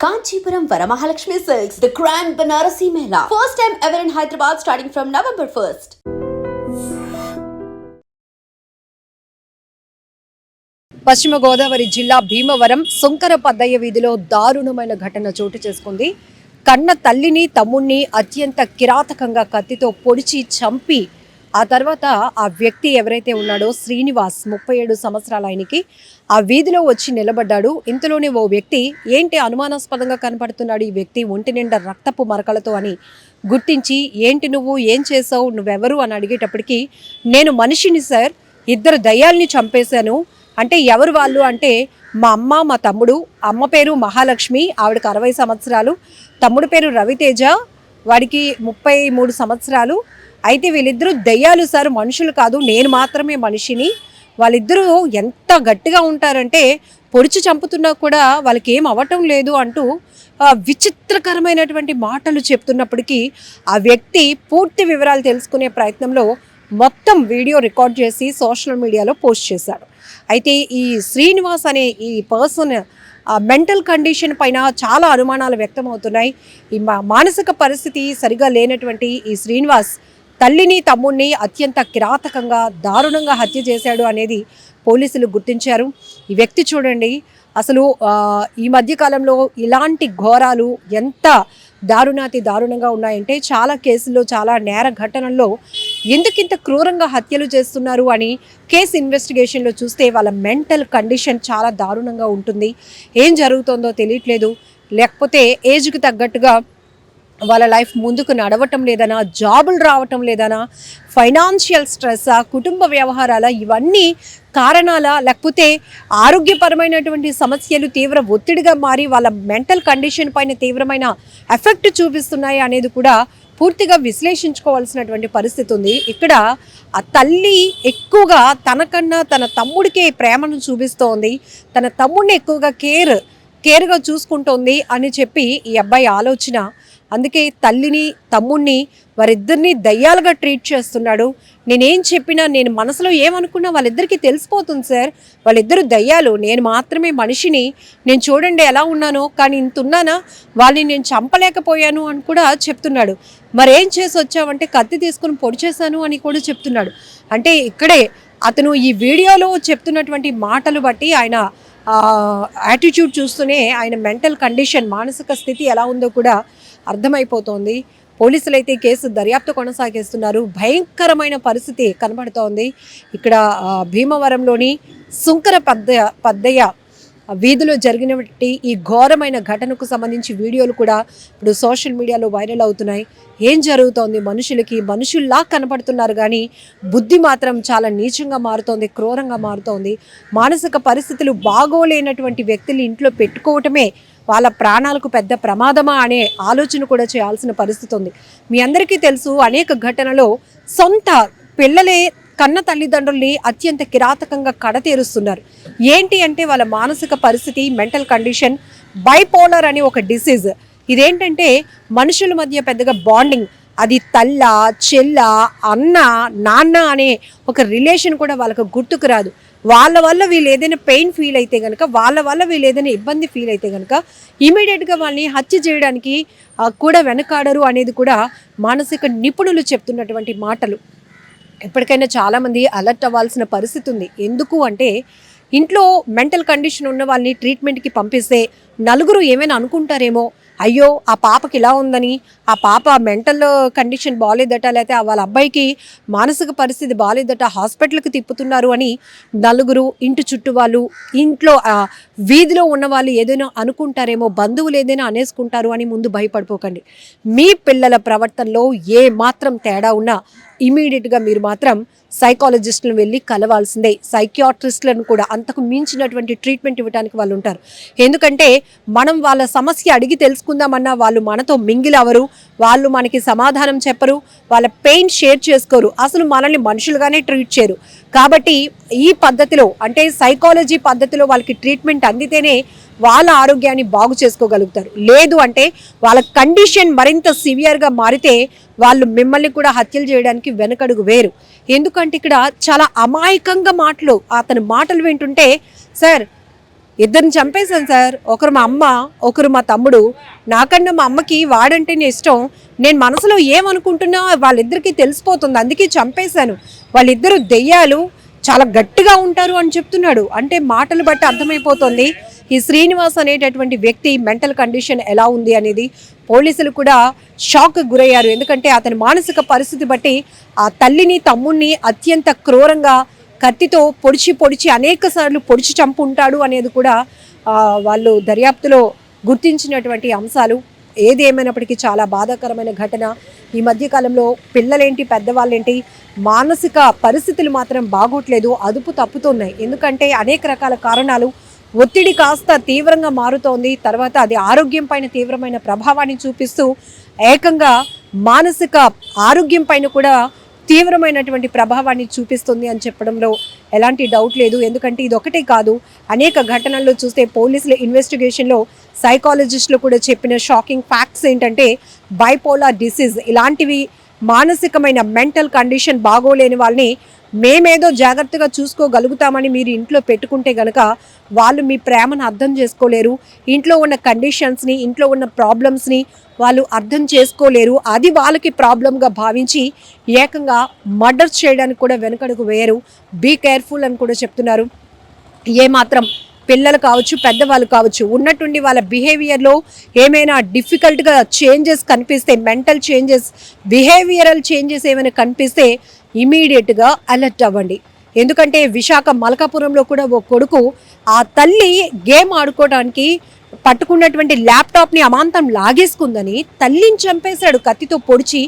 Kanchipuram Varamahalakshmi Silks, the Grand Banarasi Mela. First time ever in Hyderabad starting from November 1st. పశ్చిమ గోదావరి జిల్లా భీమవరం సుంకర పద్దయ్య వీధిలో దారుణమైన ఘటన చోటు చేసుకుంది. కన్న తల్లిని తమ్ముణ్ణి అత్యంత కిరాతకంగా కత్తితో పొడిచి చంపి ఆ తర్వాత ఆ వ్యక్తి ఎవరైతే ఉన్నాడో శ్రీనివాస్ 37 సంవత్సరాల ఆయనకి ఆ వీధిలో వచ్చి నిలబడ్డాడు. ఇంతలోనే ఓ వ్యక్తి ఏంటి అనుమానాస్పదంగా కనపడుతున్నాడు ఈ వ్యక్తి ఒంటి నిండా రక్తపు మరకలతో అని గుర్తించి ఏంటి నువ్వు ఏం చేసావు నువ్వెవరు అని అడిగేటప్పటికి నేను మనిషిని సార్, 2 దయ్యాల్ని చంపేశాను. అంటే ఎవరు వాళ్ళు అంటే మా అమ్మ మా తమ్ముడు. అమ్మ పేరు మహాలక్ష్మి, ఆవిడకి 60 సంవత్సరాలు. తమ్ముడు పేరు రవితేజ, వాడికి 33 సంవత్సరాలు. అయితే వీళ్ళిద్దరూ దయ్యాలు సార్, మనుషులు కాదు, నేను మాత్రమే మనిషిని. వాళ్ళిద్దరూ ఎంత గట్టిగా ఉంటారంటే పొడిచి చంపుతున్నా కూడా వాళ్ళకి ఏం అవ్వటం లేదు అంటూ విచిత్రకరమైనటువంటి మాటలు చెప్తున్నప్పటికీ ఆ వ్యక్తి పూర్తి వివరాలు తెలుసుకునే ప్రయత్నంలో మొత్తం వీడియో రికార్డ్ చేసి సోషల్ మీడియాలో పోస్ట్ చేశాడు. అయితే ఈ శ్రీనివాస్ అనే ఈ పర్సన్ మెంటల్ కండిషన్ పైన చాలా అనుమానాలు వ్యక్తమవుతున్నాయి. ఈ మానసిక పరిస్థితి సరిగా లేనటువంటి ఈ శ్రీనివాస్ తల్లిని తమ్ముడిని అత్యంత కిరాతకంగా దారుణంగా హత్య చేశాడు అనేది పోలీసులు గుర్తించారు. ఈ వ్యక్తి చూడండి, అసలు ఈ మధ్యకాలంలో ఇలాంటి ఘోరాలు ఎంత దారుణంగా ఉన్నాయంటే చాలా కేసుల్లో చాలా నేర ఘటనల్లో ఎందుకింత క్రూరంగా హత్యలు చేస్తున్నారు అని కేసు ఇన్వెస్టిగేషన్లో చూస్తే వాళ్ళ మెంటల్ కండిషన్ చాలా దారుణంగా ఉంటుంది. ఏం జరుగుతుందో తెలియట్లేదు, లేకపోతే ఏజ్కి తగ్గట్టుగా వాళ్ళ లైఫ్ ముందుకు నడవటం లేదనా, జాబులు రావటం లేదనా, ఫైనాన్షియల్ స్ట్రెస్, కుటుంబ వ్యవహారాల ఇవన్నీ కారణాల, లేకపోతే ఆరోగ్యపరమైనటువంటి సమస్యలు తీవ్ర ఒత్తిడిగా మారి వాళ్ళ మెంటల్ కండిషన్ పైన తీవ్రమైన ఎఫెక్ట్ చూపిస్తున్నాయి అనేది కూడా పూర్తిగా విశ్లేషించుకోవాల్సినటువంటి పరిస్థితి ఉంది. ఇక్కడ ఆ తల్లి ఎక్కువగా తనకన్నా తన తమ్ముడికే ప్రేమను చూపిస్తోంది, తన తమ్ముడిని ఎక్కువగా కేర్గా చూసుకుంటోంది అని చెప్పి ఈ అబ్బాయి ఆలోచన. అందుకే తల్లిని తమ్ముడిని వారిద్దరిని దయ్యాలుగా ట్రీట్ చేస్తున్నాడు. నేనేం చెప్పినా, నేను మనసులో ఏమనుకున్నా వాళ్ళిద్దరికీ తెలిసిపోతుంది సార్, వాళ్ళిద్దరు దయ్యాలు, నేను మాత్రమే మనిషిని. నేను చూడండి ఎలా ఉన్నానో, కానీ ఇంత ఉన్నానా, వాళ్ళని నేను చంపలేకపోయాను అని కూడా చెప్తున్నాడు. మరేం చేసి వచ్చావంటే కత్తి తీసుకుని పొడి చేశాను అని కూడా చెప్తున్నాడు. అంటే ఇక్కడే అతను ఈ వీడియోలో చెప్తున్నటువంటి మాటలు బట్టి ఆయన యాటిట్యూడ్ చూస్తూనే ఆయన మెంటల్ కండిషన్ మానసిక స్థితి ఎలా ఉందో కూడా అర్థమైపోతోంది. పోలీసులు అయితే కేసు దర్యాప్తు కొనసాగిస్తున్నారు. భయంకరమైన పరిస్థితి కనబడుతోంది. ఇక్కడ భీమవరంలోని సుంకర పద్దయ్య వీధిలో జరిగినటువంటి ఈ ఘోరమైన ఘటనకు సంబంధించి వీడియోలు కూడా ఇప్పుడు సోషల్ మీడియాలో వైరల్ అవుతున్నాయి. ఏం జరుగుతోంది, మనుషుల్లా కనపడుతున్నారు కానీ బుద్ధి మాత్రం చాలా నీచంగా మారుతోంది, క్రూరంగా మారుతోంది. మానసిక పరిస్థితులు బాగోలేనటువంటి వ్యక్తులు ఇంట్లో పెట్టుకోవటమే వాళ్ళ ప్రాణాలకు పెద్ద ప్రమాదమా అనే ఆలోచన కూడా చేయాల్సిన పరిస్థితి ఉంది. మీ అందరికీ తెలుసు, అనేక ఘటనలో సొంత పిల్లలే కన్న తల్లిదండ్రుల్ని అత్యంత కిరాతకంగా కడతేరుస్తున్నారు. ఏంటి అంటే వాళ్ళ మానసిక పరిస్థితి, మెంటల్ కండిషన్, బైపోలర్ అనే ఒక డిసీజ్. ఇదేంటంటే మనుషుల మధ్య పెద్దగా బాండింగ్, అది తల్ల చెల్ల అన్న నాన్న అనే ఒక రిలేషన్ కూడా వాళ్ళకు గుర్తుకు రాదు. వాళ్ళ వల్ల వీళ్ళు ఏదైనా పెయిన్ ఫీల్ అయితే కనుక, వాళ్ళ వల్ల వీళ్ళు ఏదైనా ఇబ్బంది ఫీల్ అయితే కనుక ఇమీడియట్గా వాళ్ళని హత్య చేయడానికి కూడా వెనకాడరు అనేది కూడా మానసిక నిపుణులు చెప్తున్నటువంటి మాటలు. ఎప్పటికైనా చాలామంది అలర్ట్ అవ్వాల్సిన పరిస్థితి ఉంది. ఎందుకు అంటే ఇంట్లో మెంటల్ కండిషన్ ఉన్న వాళ్ళని ట్రీట్మెంట్కి పంపిస్తే నలుగురు ఏమైనా అనుకుంటారేమో, అయ్యో ఆ పాపకి ఇలా ఉందని, ఆ పాప మెంటల్ కండిషన్ బాగాలేదట, లేకపోతే వాళ్ళ అబ్బాయికి మానసిక పరిస్థితి బాగాలేదట, హాస్పిటల్కి తిప్పుతున్నారు అని నలుగురు, ఇంటి చుట్టూ వాళ్ళు, ఇంట్లో వీధిలో ఉన్న వాళ్ళు ఏదైనా అనుకుంటారేమో, బంధువులు ఏదైనా అనేసుకుంటారు అని ముందు భయపడిపోకండి. మీ పిల్లల ప్రవర్తనలో ఏ మాత్రం తేడా ఉన్నా ఇమీడియట్గా మీరు మాత్రం సైకాలజిస్టులను వెళ్ళి కలవాల్సిందే. సైకియాట్రిస్టులను కూడా అంతకు మించినటువంటి ట్రీట్మెంట్ ఇవ్వడానికి వాళ్ళు ఉంటారు. ఎందుకంటే మనం వాళ్ళ సమస్య అడిగి తెలుసుకుందామన్నా వాళ్ళు మనతో మింగిల్ అవ్వరు, వాళ్ళు మనకి సమాధానం చెప్పరు, వాళ్ళ పెయిన్ షేర్ చేసుకోరు, అసలు మనల్ని మనుషులుగానే ట్రీట్ చేయరు. కాబట్టి ఈ పద్ధతిలో అంటే సైకాలజీ పద్ధతిలో వాళ్ళకి ట్రీట్మెంట్ అందితేనే వాళ్ళ ఆరోగ్యాన్ని బాగు చేసుకోగలుగుతారు. లేదు అంటే వాళ్ళ కండిషన్ మరింత సివియర్గా మారితే వాళ్ళు మిమ్మల్ని కూడా హత్యలు చేయడానికి వెనకడుగు వేరు. ఎందుకంటే ఇక్కడ చాలా అమాయకంగా అతని మాటలు వింటుంటే, సార్ ఇద్దరిని చంపేశాను సార్. ఒకరు మా అమ్మ, ఒకరు మా తమ్ముడు. నాకన్నా మా అమ్మకి వాడంటేనే ఇష్టం. నేను మనసులో ఏమనుకుంటున్నా వాళ్ళిద్దరికీ తెలిసిపోతుంది, అందుకే చంపేశాను. వాళ్ళిద్దరూ దెయ్యాలు, చాలా గట్టిగా ఉంటారు అని చెప్తున్నాడు. అంటే మాటలు బట్టి అర్థమైపోతుంది ఈ శ్రీనివాస్ అనేటటువంటి వ్యక్తి మెంటల్ కండిషన్ ఎలా ఉంది అనేది. పోలీసులు కూడా షాక్ గురయ్యారు, ఎందుకంటే అతని మానసిక పరిస్థితి బట్టి ఆ తల్లిని తమ్ముడిని అత్యంత క్రూరంగా కత్తితో పొడిచి అనేక సార్లు పొడిచి చంపుంటాడు అనేది కూడా వాళ్ళు దర్యాప్తులో గుర్తించినటువంటి అంశాలు. ఏది ఏమైనప్పటికీ చాలా బాధాకరమైన ఘటన. ఈ మధ్యకాలంలో పిల్లలేంటి పెద్దవాళ్ళేంటి మానసిక పరిస్థితులు మాత్రం బాగోట్లేదు, అదుపు తప్పుతున్నాయి. ఎందుకంటే అనేక రకాల కారణాలు, ఒత్తిడి కాస్త తీవ్రంగా మారుతోంది, తర్వాత అది ఆరోగ్యం పైన తీవ్రమైన ప్రభావాన్ని చూపిస్తూ ఏకంగా మానసిక ఆరోగ్యం పైన కూడా తీవ్రమైనటువంటి ప్రభావాన్ని చూపిస్తుంది అని చెప్పడంలో ఎలాంటి డౌట్ లేదు. ఎందుకంటే ఇది ఒకటే కాదు, అనేక ఘటనల్లో చూస్తే పోలీసుల ఇన్వెస్టిగేషన్లో సైకాలజిస్టులు కూడా చెప్పిన షాకింగ్ ఫ్యాక్ట్స్ ఏంటంటే బైపోలార్ డిసీజ్ ఇలాంటివి మానసికమైన మెంటల్ కండిషన్ బాగోలేని వాళ్ళని మేమేదో జాగ్రత్తగా చూసుకోగలుగుతామని మీరు ఇంట్లో పెట్టుకుంటే గనక వాళ్ళు మీ ప్రేమను అర్థం చేసుకోలేరు, ఇంట్లో ఉన్న కండిషన్స్ని, ఇంట్లో ఉన్న ప్రాబ్లమ్స్ని వాళ్ళు అర్థం చేసుకోలేరు. అది వాళ్ళకి ప్రాబ్లంగా భావించి ఏకంగా మర్డర్ చేయడానికి కూడా వెనకడుగు వేయరు. బీ కేర్ఫుల్ అని కూడా చెప్తున్నారు. ఏమాత్రం పిల్లలు కావచ్చు, పెద్దవాళ్ళు కావచ్చు, ఉన్నట్టుండి వాళ్ళ బిహేవియర్లో ఏమైనా డిఫికల్ట్గా చేంజెస్ కనిపిస్తే, మెంటల్ చేంజెస్, బిహేవియరల్ చేంజెస్ ఏమైనా కనిపిస్తే ఇమీడియట్గా అలర్ట్ అవ్వండి. ఎందుకంటే విశాఖ మలకాపురంలో కూడా ఓ కొడుకు ఆ తల్లి గేమ్ ఆడుకోవడానికి పట్టుకున్నటువంటి ల్యాప్టాప్ని అమాంతం లాగేసుకుందని తల్లిని చంపేశాడు, కత్తితో పొడిచి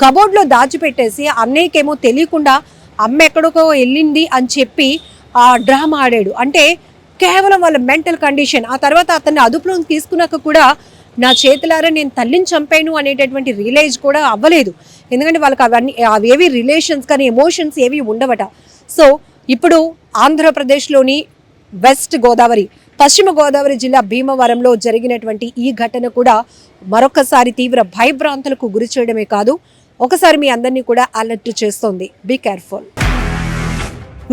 కబోర్డ్లో దాచిపెట్టేసి. అన్నయ్యకేమో తెలియకుండా అమ్మ ఎక్కడికో వెళ్ళింది అని చెప్పి ఆ డ్రామా ఆడాడు. అంటే కేవలం వాళ్ళ మెంటల్ కండిషన్. ఆ తర్వాత అతన్ని అదుపులోకి తీసుకున్నాక కూడా నా చేతులారా నేను తల్లిని చంపాను అనేటటువంటి రియలైజ్ కూడా అవ్వలేదు. ఎందుకంటే వాళ్ళకి అవేవి రిలేషన్స్ కానీ ఎమోషన్స్ ఏవి ఉండవట. సో ఇప్పుడు ఆంధ్రప్రదేశ్లోని వెస్ట్ గోదావరి, పశ్చిమ గోదావరి జిల్లా భీమవరంలో జరిగినటువంటి ఈ ఘటన కూడా మరొకసారి తీవ్ర భయభ్రాంతులకు గురి చేయడమే కాదు, ఒకసారి మీ అందరినీ కూడా అలర్ట్ చేస్తోంది. Be careful.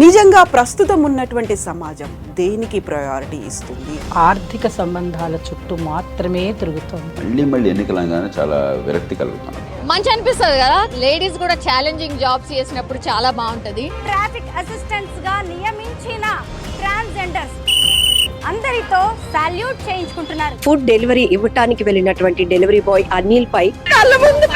నిజంగా ప్రస్తుతం ఉన్నటువంటి సమాజం దేనికి ప్రయారిటీ ఇస్తుంది? ఆర్థిక సంబంధాల చుట్టూ మాత్రమే తిరుగుతుంది. మళ్ళీ ఎన్నికలంగానే చాలా విరక్తి కలుగుతాను. మంచి అనిపిస్తుంది కదా, లేడీస్ కూడా ఛాలెంజింగ్ జాబ్స్ చేసినప్పుడు చాలా బాగుంటది. ట్రాఫిక్ అసిస్టెంట్స్ గా నియమించిన ట్రాన్స్జెండర్స్ అందరితో సాల్యూట్ చేయించుకుంటున్నారు. ఫుడ్ డెలివరీ ఇవ్వటానికి వెళ్ళినటువంటి డెలివరీ బాయ్ అనిల్ పై కళ్ళ ముందు